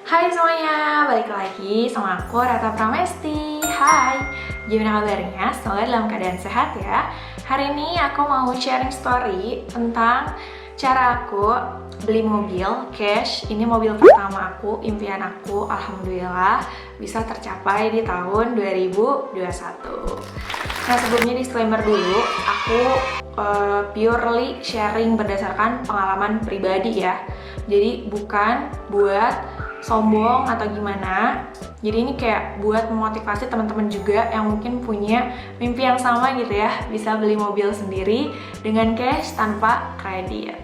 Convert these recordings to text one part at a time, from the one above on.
Hai semuanya, balik lagi sama aku Rata Pramesti. Hai, gimana kabarnya? Semoga dalam keadaan sehat ya. Hari ini aku mau sharing story tentang cara aku beli mobil cash. Ini mobil pertama aku, impian aku, alhamdulillah bisa tercapai di tahun 2021. Nah, sebelumnya disclaimer dulu, aku purely sharing berdasarkan pengalaman pribadi ya. Jadi bukan buat sombong atau gimana. Jadi ini kayak buat memotivasi teman-teman juga yang mungkin punya mimpi yang sama gitu ya, bisa beli mobil sendiri dengan cash tanpa kredit.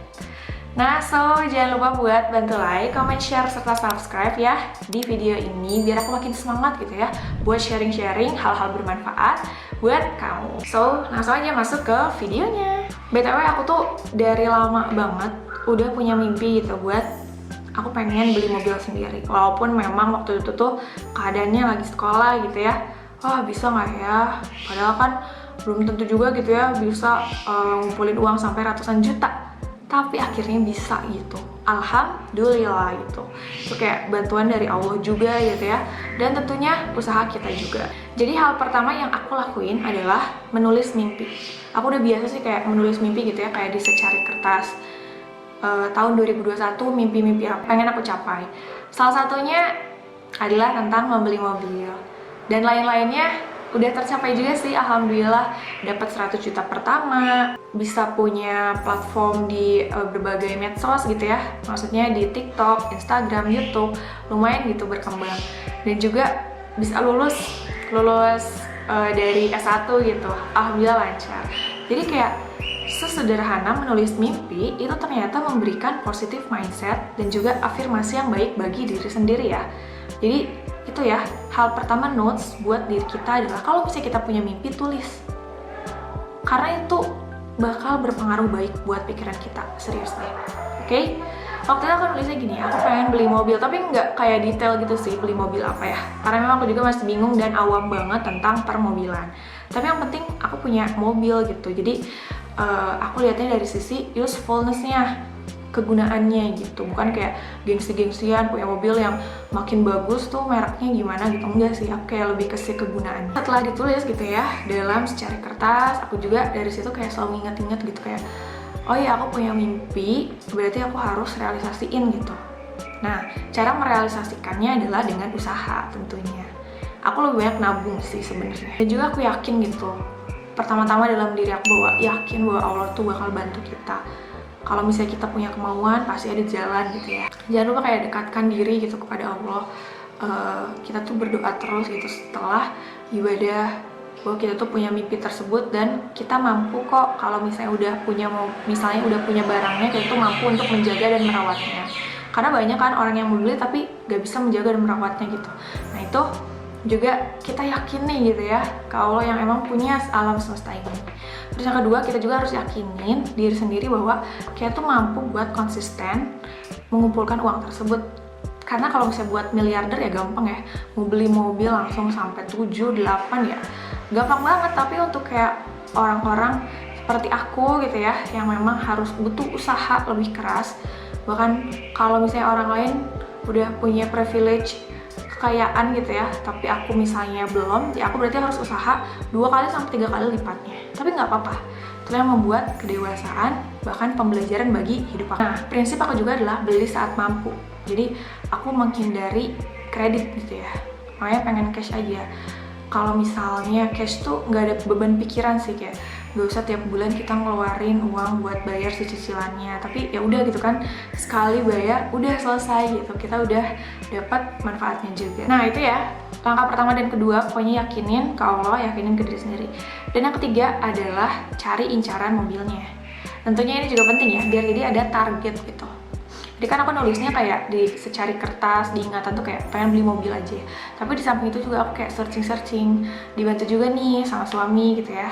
Nah, jangan lupa buat bantu like, comment, share, serta subscribe ya di video ini biar aku makin semangat gitu ya buat sharing-sharing hal-hal bermanfaat buat kamu. Langsung aja masuk ke videonya. BTW aku tuh dari lama banget udah punya mimpi gitu buat aku pengen beli mobil sendiri. Walaupun memang waktu itu tuh keadaannya lagi sekolah gitu ya. Wah, bisa nggak ya? Padahal kan belum tentu juga gitu ya bisa ngumpulin uang sampai ratusan juta. Tapi akhirnya bisa gitu. Alhamdulillah gitu. Itu kayak bantuan dari Allah juga gitu ya. Dan tentunya usaha kita juga. Jadi hal pertama yang aku lakuin adalah menulis mimpi. Aku udah biasa sih kayak menulis mimpi gitu ya, kayak di secari kertas. Tahun 2021 mimpi-mimpi apa pengen aku capai. Salah satunya adalah tentang membeli mobil. Dan lain-lainnya udah tercapai juga sih, alhamdulillah. Dapat 100 juta pertama, bisa punya platform di berbagai medsos gitu ya. Maksudnya di TikTok, Instagram, YouTube, lumayan gitu berkembang. Dan juga bisa lulus dari S1 gitu. Alhamdulillah lancar. Jadi kayak sesederhana menulis mimpi itu ternyata memberikan positive mindset dan juga afirmasi yang baik bagi diri sendiri ya. Jadi itu ya, hal pertama notes buat diri kita adalah kalau misalnya kita punya mimpi, tulis. Karena itu bakal berpengaruh baik buat pikiran kita, serius deh. Oke? Waktu itu aku nulisnya gini, aku pengen beli mobil, tapi nggak kayak detail gitu sih, beli mobil apa ya. Karena memang aku juga masih bingung dan awam banget tentang permobilan. Tapi yang penting aku punya mobil gitu, jadi aku lihatnya dari sisi usefulness-nya, kegunaannya gitu, bukan kayak gengsi-gengsian punya mobil yang makin bagus tuh mereknya gimana gitu, enggak sih, aku kayak lebih ke si kegunaan. Setelah ditulis gitu ya dalam secari kertas, aku juga dari situ kayak selalu inget-inget gitu kayak, oh iya aku punya mimpi, berarti aku harus realisasiin gitu. Nah, cara merealisasikannya adalah dengan usaha tentunya. Aku lebih banyak nabung sih sebenarnya. Dan juga aku yakin gitu, pertama-tama dalam diri aku bahwa yakin bahwa Allah tuh bakal bantu kita. Kalau misalnya kita punya kemauan, pasti ada jalan gitu ya. Jangan lupa kayak dekatkan diri gitu kepada Allah. Kita tuh berdoa terus gitu setelah ibadah, bahwa kita tuh punya mimpi tersebut dan kita mampu kok kalau misalnya udah punya barangnya, kita tuh mampu untuk menjaga dan merawatnya. Karena banyak kan orang yang mau beli tapi gak bisa menjaga dan merawatnya gitu. Nah itu juga kita yakin nih gitu ya ke Allah yang emang punya alam semesta ini. Terus yang kedua, kita juga harus yakinin diri sendiri bahwa kita tuh mampu buat konsisten mengumpulkan uang tersebut. Karena kalau misalnya buat miliarder ya gampang ya, mau beli mobil langsung sampai 7, 8 ya gampang banget. Tapi untuk kayak orang-orang seperti aku gitu ya, yang memang harus butuh usaha lebih keras. Bahkan kalau misalnya orang lain udah punya privilege kekayaan gitu ya, tapi aku misalnya belum, ya aku berarti harus usaha 2 kali sampai 3 kali lipatnya. Tapi nggak apa-apa, itu yang membuat kedewasaan, bahkan pembelajaran bagi hidup aku. Nah, prinsip aku juga adalah beli saat mampu. Jadi aku menghindari kredit gitu ya, makanya pengen cash aja. Kalau misalnya cash tuh nggak ada beban pikiran sih, kayak gak usah tiap bulan kita ngeluarin uang buat bayar si cicilannya, tapi ya udah gitu kan, sekali bayar udah selesai gitu, kita udah dapat manfaatnya juga. Nah itu ya langkah pertama dan kedua, pokoknya yakinin ke Allah, yakinin ke diri sendiri. Dan yang ketiga adalah cari incaran mobilnya. Tentunya ini juga penting ya, biar jadi ada target gitu. Jadi kan aku nulisnya kayak di secari kertas, di ingatan tuh kayak pengen beli mobil aja. Tapi di samping itu juga aku kayak searching, dibantu juga nih sama suami gitu ya.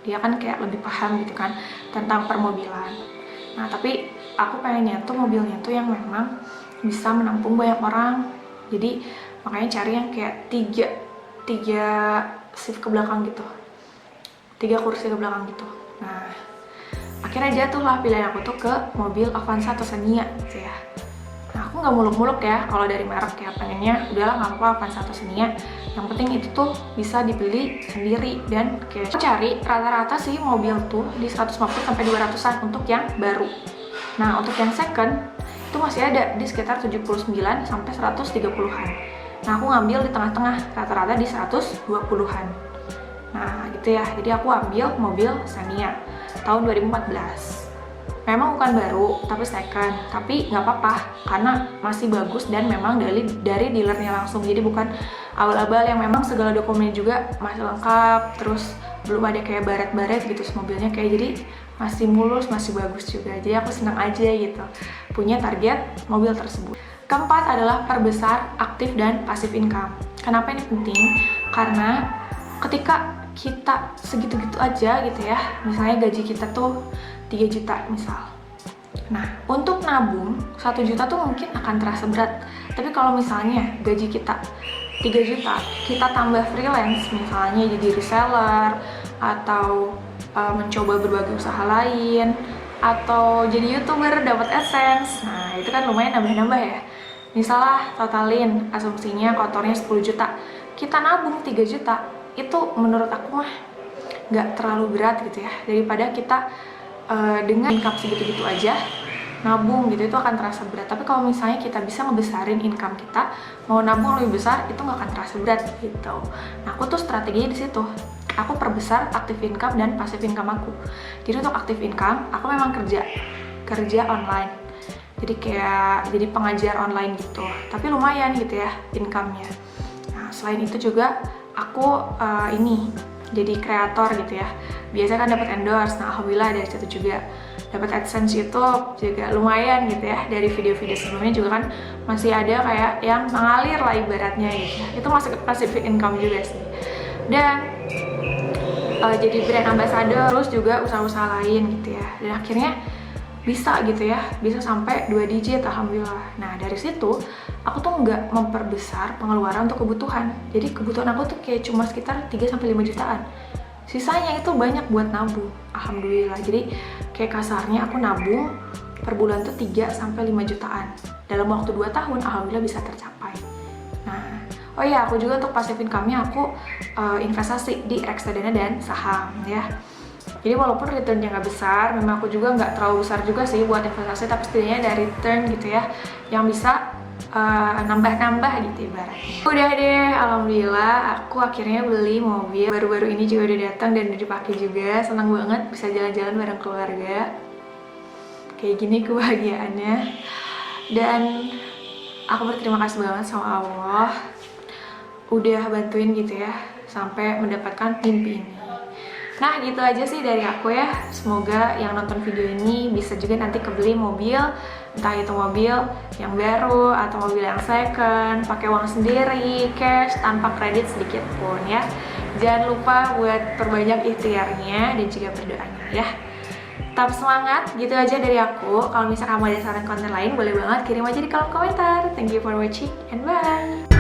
Dia kan kayak lebih paham gitu kan tentang permobilan. Nah tapi aku pengennya tuh mobilnya tuh yang memang bisa menampung banyak orang. Jadi makanya cari yang kayak tiga shift ke belakang gitu, 3 kursi ke belakang gitu. Nah akhirnya jatuhlah pilihan aku tuh ke mobil Avanza atau Xenia gitu ya. Nah aku nggak muluk-muluk ya kalau dari merek ya, pengennya udahlah nggak apa-apa Avanza atau Xenia, yang penting itu tuh bisa dibeli sendiri. Dan kayak aku cari rata-rata sih mobil tuh di 150-200an untuk yang baru. Nah untuk yang second itu masih ada di sekitar 79-130an. Nah aku ngambil di tengah-tengah, rata-rata di 120an. Nah gitu ya, jadi aku ambil mobil Xenia tahun 2014. Memang bukan baru, tapi second. Tapi nggak apa-apa, karena masih bagus dan memang dari dealernya langsung. Jadi bukan abal-abal yang memang segala dokumennya juga masih lengkap. Terus belum ada kayak baret-baret gitu mobilnya, kayak jadi masih mulus, masih bagus juga. Jadi aku senang aja gitu punya target mobil tersebut. Keempat adalah perbesar aktif dan passive income. Kenapa ini penting? Karena ketika kita segitu-gitu aja gitu ya, misalnya gaji kita tuh 3 juta misal. Nah, untuk nabung 1 juta tuh mungkin akan terasa berat. Tapi kalau misalnya gaji kita 3 juta, kita tambah freelance misalnya jadi reseller atau mencoba berbagai usaha lain atau jadi YouTuber dapat AdSense. Nah, itu kan lumayan nambah-nambah ya. Misalnya totalin asumsinya kotornya 10 juta. Kita nabung 3 juta. Itu menurut aku mah nggak terlalu berat gitu ya. Daripada kita dengan income segitu-gitu aja nabung gitu, itu akan terasa berat. Tapi kalau misalnya kita bisa ngebesarin income kita, mau nabung lebih besar, itu nggak akan terasa berat gitu. Nah aku tuh strateginya di situ, aku perbesar active income dan passive income aku. Jadi untuk active income aku memang kerja online, jadi kayak jadi pengajar online gitu, tapi lumayan gitu ya income-nya. Nah selain itu juga aku ini jadi kreator gitu ya, biasanya kan dapat endorse. Nah alhamdulillah dari situ juga dapat AdSense YouTube juga lumayan gitu ya. Dari video-video sebelumnya juga kan masih ada kayak yang mengalir lah ibaratnya gitu, itu masuk ke passive income juga sih. Dan jadi brand ambassador, terus juga usaha-usaha lain gitu ya, dan akhirnya bisa gitu ya, bisa sampai 2 digit alhamdulillah. Nah dari situ aku tuh nggak memperbesar pengeluaran untuk kebutuhan. Jadi kebutuhan aku tuh kayak cuma sekitar 3-5 jutaan. Sisanya itu banyak buat nabung, alhamdulillah. Jadi kayak kasarnya aku nabung per bulan tuh 3-5 jutaan. Dalam waktu 2 tahun alhamdulillah bisa tercapai. Nah, oh iya aku juga untuk passive income-nya aku investasi di reksadana dan saham ya. Jadi walaupun returnnya nggak besar, memang aku juga nggak terlalu besar juga sih buat investasi, tapi setidaknya ada return gitu ya, yang bisa nambah-nambah gitu ibaratnya. Udah deh, alhamdulillah aku akhirnya beli mobil. Baru-baru ini juga udah datang dan udah dipakai juga. Senang banget bisa jalan-jalan bareng keluarga. Kayak gini kebahagiaannya. Dan aku berterima kasih banget sama Allah udah bantuin gitu ya sampai mendapatkan mimpi ini. Nah gitu aja sih dari aku ya. Semoga yang nonton video ini bisa juga nanti kebeli mobil, entah itu mobil yang baru atau mobil yang second, pakai uang sendiri, cash, tanpa kredit sedikit pun ya. Jangan lupa buat perbanyak ikhtiarnya dan juga berdoanya ya. Tetap semangat, gitu aja dari aku. Kalau misalnya kamu ada saran konten lain, boleh banget kirim aja di kolom komentar. Thank you for watching and bye!